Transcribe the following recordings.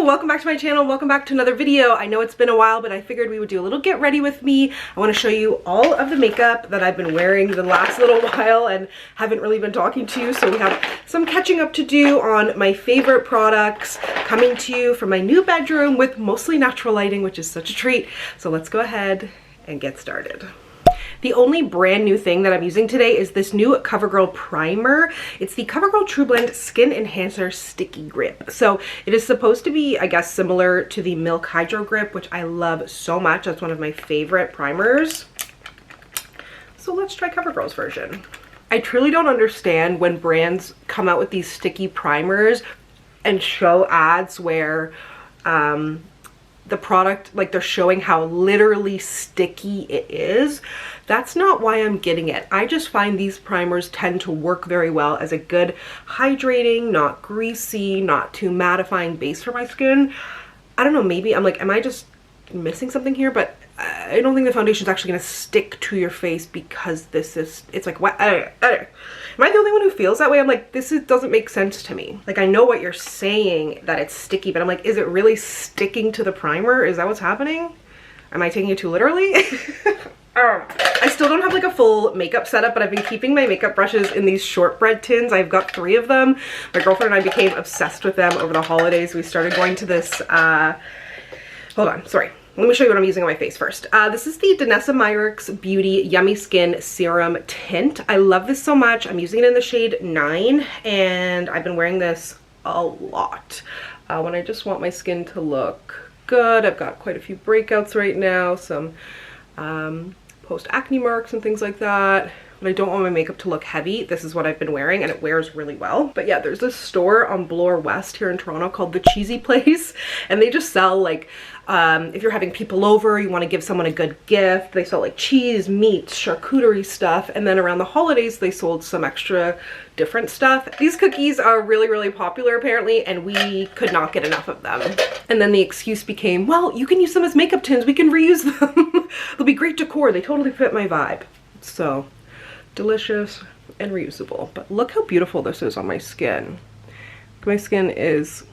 Hello, welcome back to my channel. Welcome back to another video. I know it's been a while, but I figured we would do a little get ready with me. I want to show you all of the makeup that I've been wearing the last little while and haven't really been talking to you. So we have some catching up to do on my favorite products coming to you from my new bedroom with mostly natural lighting, which is such a treat. So let's go ahead and get started. The only brand new thing that I'm using today is this new CoverGirl primer. It's the CoverGirl True Blend Skin Enhancer Sticky Grip. So it is supposed to be, I guess, similar to the Milk Hydro Grip, which I love so much. That's one of my favorite primers. So let's try CoverGirl's version. I truly don't understand when brands come out with these sticky primers and show ads where the product, like, they're showing how literally sticky it is. That's not why I'm getting it. I just find these primers tend to work very well as a good hydrating, not greasy, not too mattifying base for my skin. I don't know, maybe I'm like, am I just missing something here? But I don't think the foundation is actually going to stick to your face because it's like, what? Am I the only one who feels that way? I'm like, doesn't make sense to me. Like, I know what you're saying, that it's sticky, but I'm like, is it really sticking to the primer? Is that what's happening? Am I taking it too literally? I still don't have like a full makeup setup, but I've been keeping my makeup brushes in these shortbread tins. I've got 3 of them. My girlfriend and I became obsessed with them over the holidays. We started going to this, hold on, sorry. Let me show you what I'm using on my face first. This is the Danessa Myricks Beauty Yummy Skin Serum Tint. I love this so much. I'm using it in the shade 9, and I've been wearing this a lot when I just want my skin to look good. I've got quite a few breakouts right now, some post-acne marks and things like that. But I don't want my makeup to look heavy. This is what I've been wearing, and it wears really well. But yeah, there's this store on Bloor West here in Toronto called The Cheesy Place, and they just sell like, if you're having people over, you want to give someone a good gift, they sell like cheese, meats, charcuterie stuff, and then around the holidays they sold some extra different stuff. These cookies are really, really popular apparently, and we could not get enough of them. And then the excuse became, well, you can use them as makeup tins, we can reuse them. They'll be great decor, they totally fit my vibe. So delicious and reusable. But look how beautiful this is on my skin. My skin is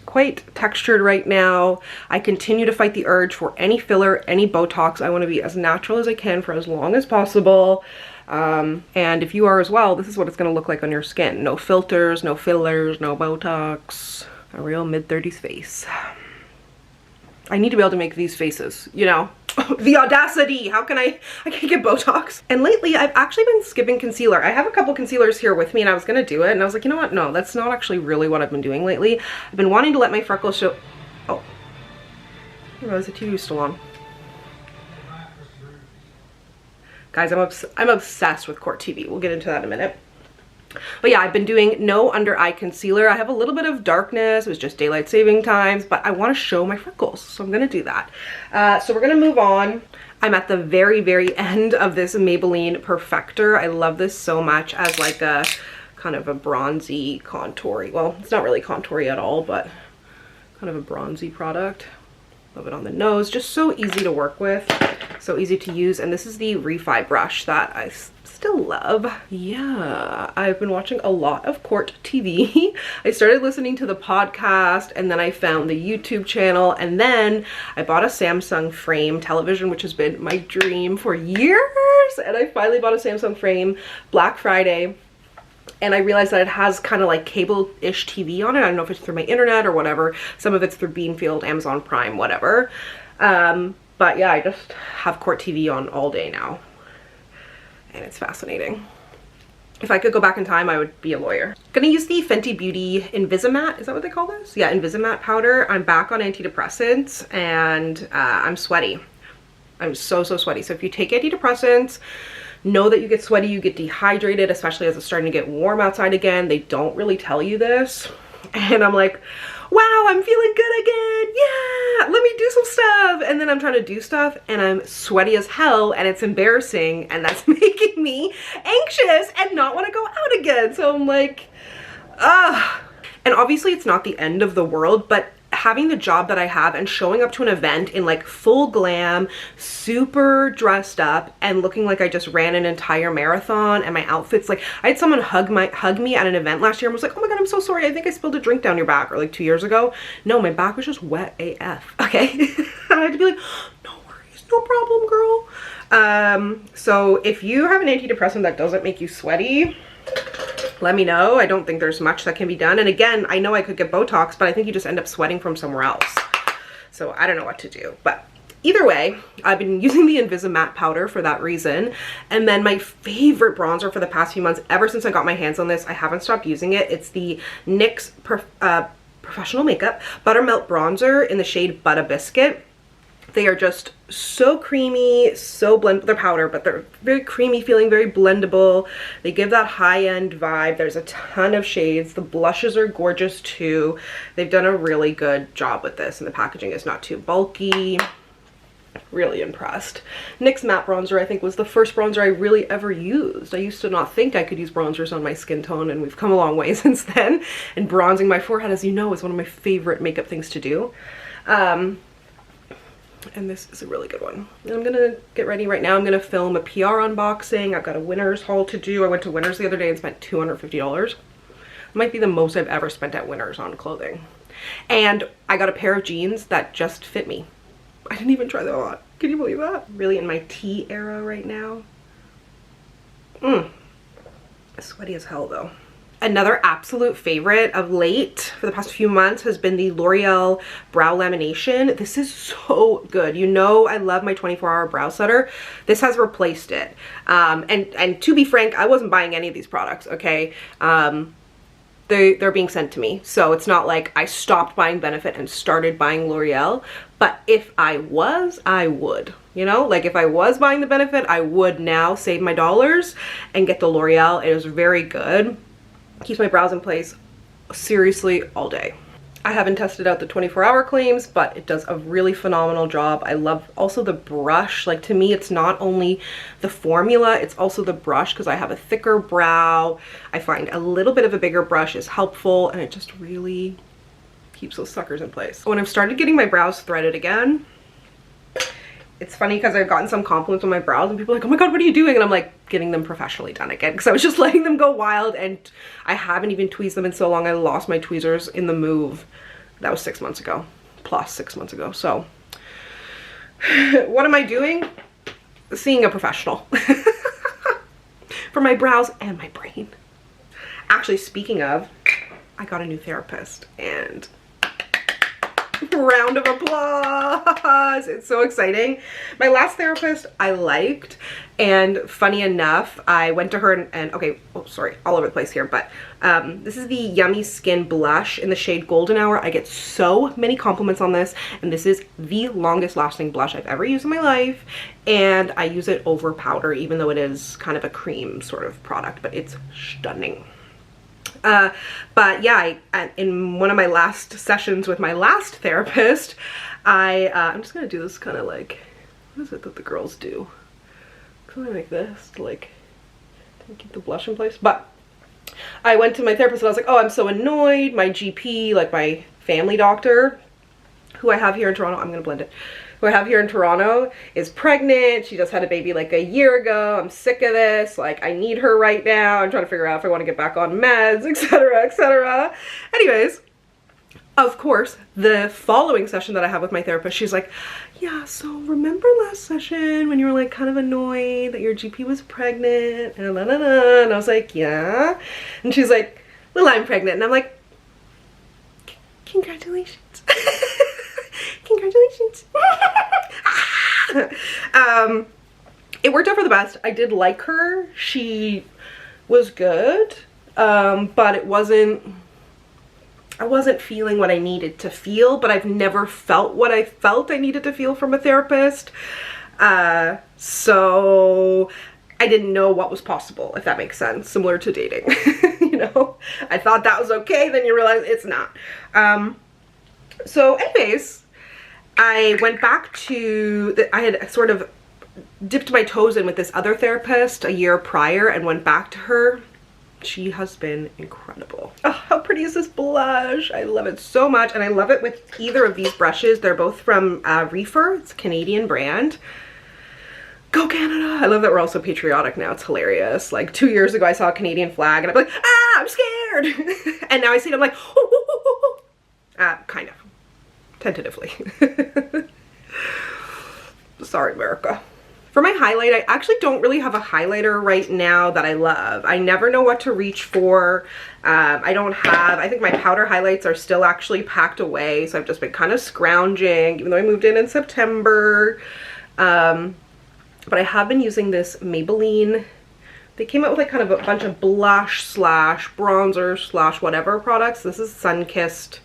quite textured right now. I continue to fight the urge for any filler, any Botox. I want to be as natural as I can for as long as possible. And if you are as well, this is what it's going to look like on your skin. No filters, no fillers, no Botox. A real mid-30s face. I need to be able to make these faces, you know? The audacity! How can I can't get Botox. And lately I've actually been skipping concealer. I have a couple concealers here with me and I was gonna do it, and I was like, you know what, no, that's not actually really what I've been doing lately. I've been wanting to let my freckles show. Oh, I realize the TV is still on. Guys, I'm obsessed with Court TV. We'll get into that in a minute. But yeah, I've been doing no under eye concealer. I have a little bit of darkness. It was just daylight saving times, but I want to show my freckles, so I'm gonna do that. So we're gonna move on. I'm at the very, very end of this Maybelline Perfector. I love this so much as like a kind of a bronzy contoury. Well, it's not really contoury at all, but kind of a bronzy product. Love it on the nose. Just so easy to work with, so easy to use. And this is the Refi brush that I still love. Yeah, I've been watching a lot of Court TV. I started listening to the podcast, and then I found the YouTube channel, and then I bought a Samsung frame television, which has been my dream for years. And I finally bought a Samsung frame Black Friday. And I realized that it has kind of like cable-ish TV on it. I don't know if it's through my internet or whatever. Some of it's through Beanfield, Amazon Prime, whatever. But yeah, I just have Court TV on all day now. And it's fascinating. If I could go back in time, I would be a lawyer. Gonna use the Fenty Beauty Invisimatte. Is that what they call this? Yeah, Invisimatte powder. I'm back on antidepressants, and I'm sweaty. I'm so sweaty. So if you take antidepressants, know that you get sweaty, you get dehydrated, especially as it's starting to get warm outside again. They don't really tell you this. And I'm like, wow, I'm feeling good again. Yeah, let me do some stuff. And then I'm trying to do stuff and I'm sweaty as hell, and it's embarrassing, and that's making me anxious and not want to go out again. So I'm like, ah. And obviously it's not the end of the world, but having the job that I have and showing up to an event in like full glam, super dressed up, and looking like I just ran an entire marathon, and my outfits, like I had someone hug me at an event last year and was like, oh my god, I'm so sorry, I think I spilled a drink down your back, or like 2 years ago. No, my back was just wet AF, okay? I had to be like, no worries, no problem, girl. So if you have an antidepressant that doesn't make you sweaty, let me know. I don't think there's much that can be done. And again, I know I could get Botox, but I think you just end up sweating from somewhere else. So I don't know what to do. But either way, I've been using the Invisimatte powder for that reason. And then my favorite bronzer for the past few months, ever since I got my hands on this, I haven't stopped using it. It's the NYX Professional Makeup Buttermelt Bronzer in the shade Butter Biscuit. They are just so creamy, so they're powder, but they're very creamy feeling, very blendable. They give that high-end vibe. There's a ton of shades. The blushes are gorgeous too. They've done a really good job with this, and the packaging is not too bulky. Really impressed. NYX Matte Bronzer, I think, was the first bronzer I really ever used. I used to not think I could use bronzers on my skin tone, and we've come a long way since then. And bronzing my forehead, as you know, is one of my favorite makeup things to do. And this is a really good one. And I'm gonna get ready right now. I'm gonna film a PR unboxing. I've got a Winners haul to do. I went to Winners the other day and spent $250. It might be the most I've ever spent at Winners on clothing. And I got a pair of jeans that just fit me. I didn't even try them on. Can you believe that? Really in my tea era right now. Sweaty as hell though. Another absolute favorite of late for the past few months has been the L'Oreal Brow Lamination. This is so good. You know I love my 24-hour brow setter. This has replaced it. And to be frank, I wasn't buying any of these products, okay? They're being sent to me. So it's not like I stopped buying Benefit and started buying L'Oreal. But if I was, I would. You know, like if I was buying the Benefit, I would now save my dollars and get the L'Oreal. It is very good. Keeps my brows in place seriously all day. I haven't tested out the 24-hour claims, but it does a really phenomenal job. I love also the brush. Like, to me, it's not only the formula, it's also the brush, because I have a thicker brow. I find a little bit of a bigger brush is helpful, and it just really keeps those suckers in place. When I've started getting my brows threaded again, it's funny because I've gotten some compliments on my brows and people are like, oh my god, what are you doing? And I'm like, getting them professionally done again, because I was just letting them go wild, and I haven't even tweezed them in so long. I lost my tweezers in the move. That was 6 months ago, plus 6 months ago. So what am I doing? Seeing a professional for my brows and my brain. Actually, speaking of, I got a new therapist, and round of applause. It's so exciting. My last therapist I liked, and funny enough, I went to her and okay, oh sorry, all over the place here, but this is the Yummy Skin blush in the shade Golden Hour. I get so many compliments on this, and this is the longest lasting blush I've ever used in my life, and I use it over powder, even though it is kind of a cream sort of product, but it's stunning. But yeah, in one of my last sessions with my last therapist, I'm just gonna do this kind of like, what is it that the girls do? Something like this to like keep the blush in place. But I went to my therapist and I was like, oh, I'm so annoyed. My GP, like my family doctor, who I have here in Toronto, I'm gonna blend it, who I have here in Toronto, is pregnant. She just had a baby like a year ago. I'm sick of this. Like, I need her right now. I'm trying to figure out if I want to get back on meds, etc., etc. Anyways, of course, the following session that I have with my therapist, she's like, yeah, so remember last session when you were like kind of annoyed that your GP was pregnant? And I was like, yeah. And she's like, well, I'm pregnant. And I'm like, congratulations. Congratulations. It worked out for the best. I did like her. She was good, but I wasn't feeling what I needed to feel, but I've never felt what I felt I needed to feel from a therapist. So I didn't know what was possible, if that makes sense, similar to dating. You know, I thought that was okay, then you realize it's not. So anyways, I went back to, I had sort of dipped my toes in with this other therapist a year prior and went back to her. she has been incredible. Oh, how pretty is this blush? I love it so much, and I love it with either of these brushes. They're both from Reefer. It's a Canadian brand. Go Canada! I love that we're also patriotic now. It's hilarious. Like 2 years ago I saw a Canadian flag and I'm like, ah, I'm scared! And now I see it, I'm like, oh. Kind of. Tentatively. Sorry, America. For my highlight, I actually don't really have a highlighter right now that I love. I never know what to reach for. I think my powder highlights are still actually packed away, so I've just been kind of scrounging, even though I moved in September. But I have been using this Maybelline. They came out with like kind of a bunch of blush slash bronzer slash whatever products. This is Sun-Kissed.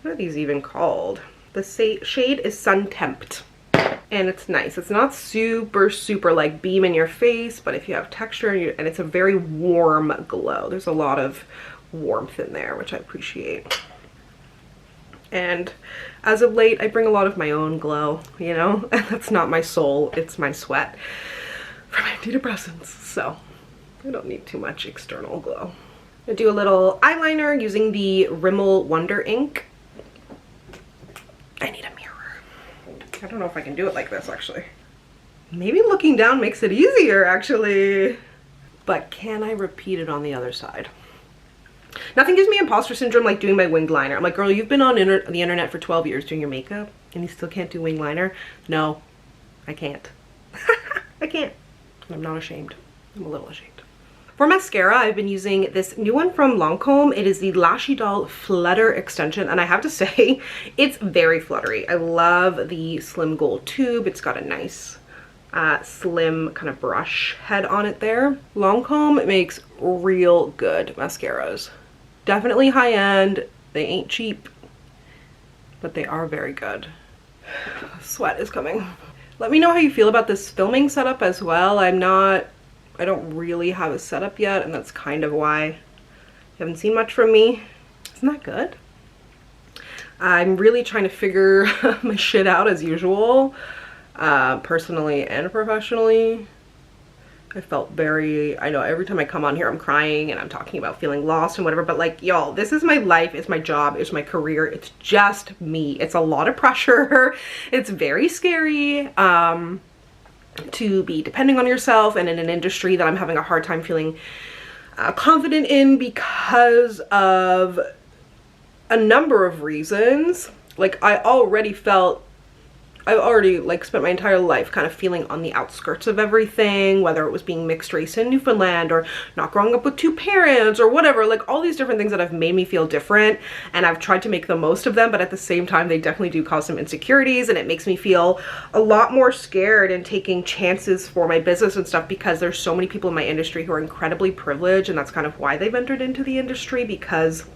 What are these even called? The shade is Sun Tempt. And it's nice. It's not super like beam in your face, but if you have texture and it's a very warm glow. There's a lot of warmth in there, which I appreciate. And as of late, I bring a lot of my own glow, you know? And that's not my soul, it's my sweat from antidepressants. So I don't need too much external glow. I'm gonna do a little eyeliner using the Rimmel Wonder Ink. I need a mirror. I don't know if I can do it like this, actually. Maybe looking down makes it easier, actually. But can I repeat it on the other side? Nothing gives me imposter syndrome like doing my winged liner. I'm like, girl, you've been on the internet for 12 years doing your makeup and you still can't do winged liner? No, I can't. I can't. I'm not ashamed. I'm a little ashamed. For mascara, I've been using this new one from Lancome. It is the Lashy Doll Flutter Extension, and I have to say, it's very fluttery. I love the slim gold tube. It's got a nice slim kind of brush head on it there. Lancome makes real good mascaras. Definitely high end. They ain't cheap, but they are very good. Sweat is coming. Let me know how you feel about this filming setup as well. I don't really have a setup yet, and that's kind of why you haven't seen much from me. Isn't that good? I'm really trying to figure my shit out as usual. Personally and professionally. I felt I know every time I come on here I'm crying and I'm talking about feeling lost and whatever, but like, y'all, this is my life, it's my job, it's my career, it's just me. It's a lot of pressure. It's very scary to be depending on yourself and in an industry that I'm having a hard time feeling confident in because of a number of reasons. Like, I've already like spent my entire life kind of feeling on the outskirts of everything, whether it was being mixed race in Newfoundland or not growing up with two parents or whatever, like all these different things that have made me feel different, and I've tried to make the most of them, but at the same time they definitely do cause some insecurities, and it makes me feel a lot more scared in taking chances for my business and stuff because there's so many people in my industry who are incredibly privileged, and that's kind of why they've entered into the industry, because,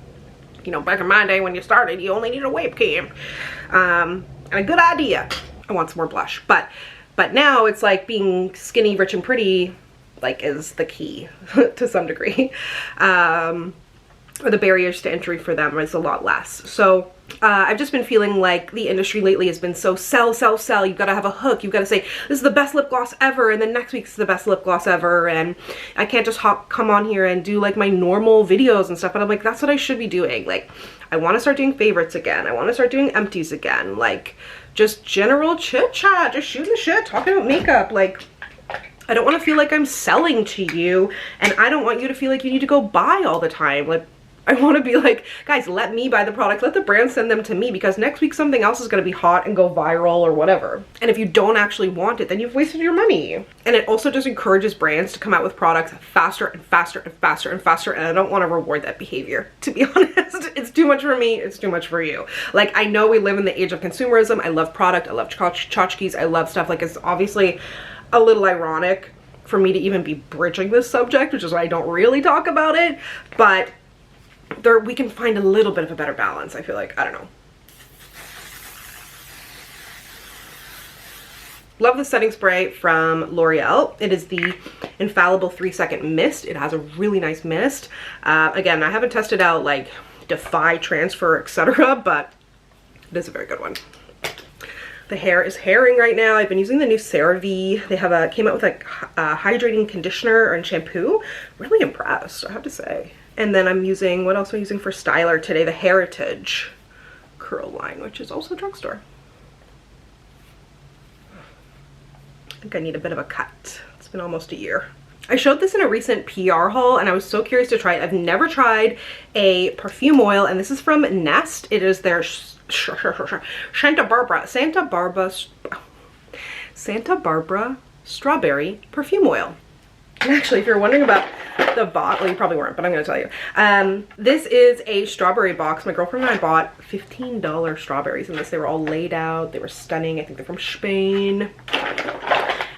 you know, back in my day when you started, you only needed a webcam. And a good idea. I want some more blush, but now it's like being skinny, rich, and pretty like is the key to some degree. Or the barriers to entry for them is a lot less. So I've just been feeling like the industry lately has been so sell. You've got to have a hook. You've got to say, this is the best lip gloss ever, and then next week's the best lip gloss ever, and I can't just come on here and do like my normal videos and stuff. But I'm like, that's what I should be doing. Like, I want to start doing favorites again. I want to start doing empties again. Like, just general chit chat, just shooting the shit, talking about makeup. Like, I don't want to feel like I'm selling to you, and I don't want you to feel like you need to go buy all the time. Like, I want to be like, guys, let me buy the product, let the brand send them to me, because next week something else is going to be hot and go viral or whatever. And if you don't actually want it, then you've wasted your money. And it also just encourages brands to come out with products faster and faster and faster and faster, and I don't want to reward that behavior, to be honest. It's too much for me, it's too much for you. Like, I know we live in the age of consumerism. I love product, I love tchotchkes, I love stuff. Like, it's obviously a little ironic for me to even be bridging this subject, which is why I don't really talk about it, but we can find a little bit of a better balance, I feel like. I don't know. Love the setting spray from L'Oreal. It is the Infallible 3-Second Mist. It has a really nice mist. Again, I haven't tested out like Defy, Transfer, etc., but it is a very good one. The hair is hairing right now. I've been using the new CeraVe. They have came out with a hydrating conditioner and shampoo. Really impressed, I have to say. And then I'm using, what else am I using for styler today? The Heritage curl line, which is also drugstore. I think I need a bit of a cut. It's been almost a year. I showed this in a recent PR haul and I was so curious to try it. I've never tried a perfume oil, and this is from Nest. It is their Santa Barbara strawberry perfume oil. And actually, if you're wondering about the box, well, you probably weren't, but I'm going to tell you. This is a strawberry box. My girlfriend and I bought $15 strawberries in this. They were all laid out. They were stunning. I think they're from Spain.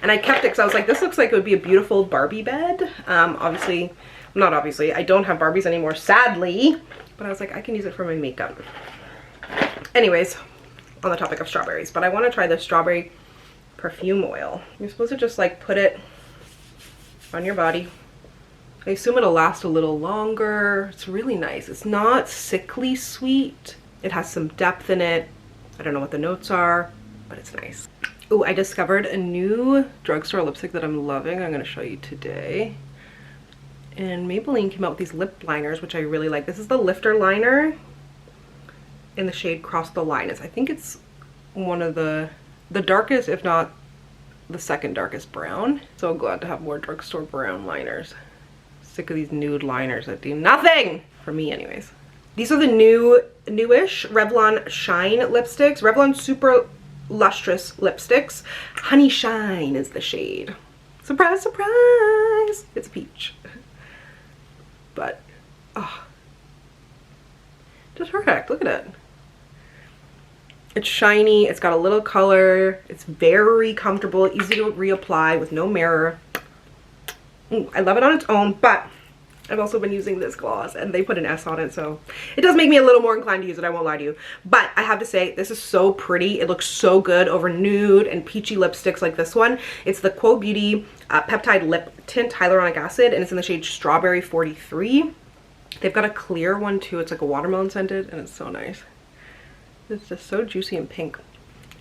And I kept it because I was like, this looks like it would be a beautiful Barbie bed. Obviously, not obviously, I don't have Barbies anymore, sadly. But I was like, I can use it for my makeup. Anyways, on the topic of strawberries, but I want to try the strawberry perfume oil. You're supposed to just like put it on your body. I assume it'll last a little longer. It's really nice. It's not sickly sweet. It has some depth in it. I don't know what the notes are, but it's nice. Oh, I discovered a new drugstore lipstick that I'm loving. I'm going to show you today. And Maybelline came out with these lip liners, which I really like. This is the Lifter liner in the shade Cross the Line. I think it's one of the darkest, if not the second darkest brown. So glad to have more drugstore brown liners. Sick of these nude liners that do nothing for me anyways. These are the newish Revlon Shine lipsticks. Revlon Super Lustrous lipsticks. Honey Shine is the shade. Surprise, surprise! It's peach. But, oh, just perfect. Look at it. It's shiny, it's got a little color, it's very comfortable, easy to reapply with no mirror. I love it on its own, but I've also been using this gloss and they put an S on it, so it does make me a little more inclined to use it, I won't lie to you. But I have to say, this is so pretty. It looks so good over nude and peachy lipsticks like this one. It's the Quo Beauty Peptide Lip Tint Hyaluronic Acid, and it's in the shade Strawberry 43. They've got a clear one too. It's like a watermelon scented, and it's so nice. It's just so juicy and pink.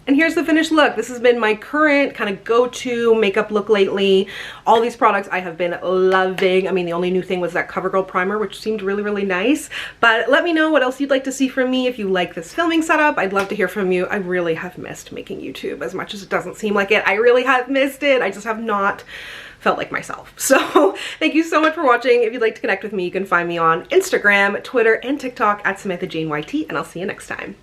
And here's the finished look. This has been my current kind of go-to makeup look lately. All these products I have been loving. I mean, the only new thing was that CoverGirl primer, which seemed really, really nice. But let me know what else you'd like to see from me. If you like this filming setup, I'd love to hear from you. I really have missed making YouTube. As much as it doesn't seem like it, I really have missed it. I just have not felt like myself. So thank you so much for watching. If you'd like to connect with me, you can find me on Instagram, Twitter, and TikTok at SamanthaJaneYT, and I'll see you next time.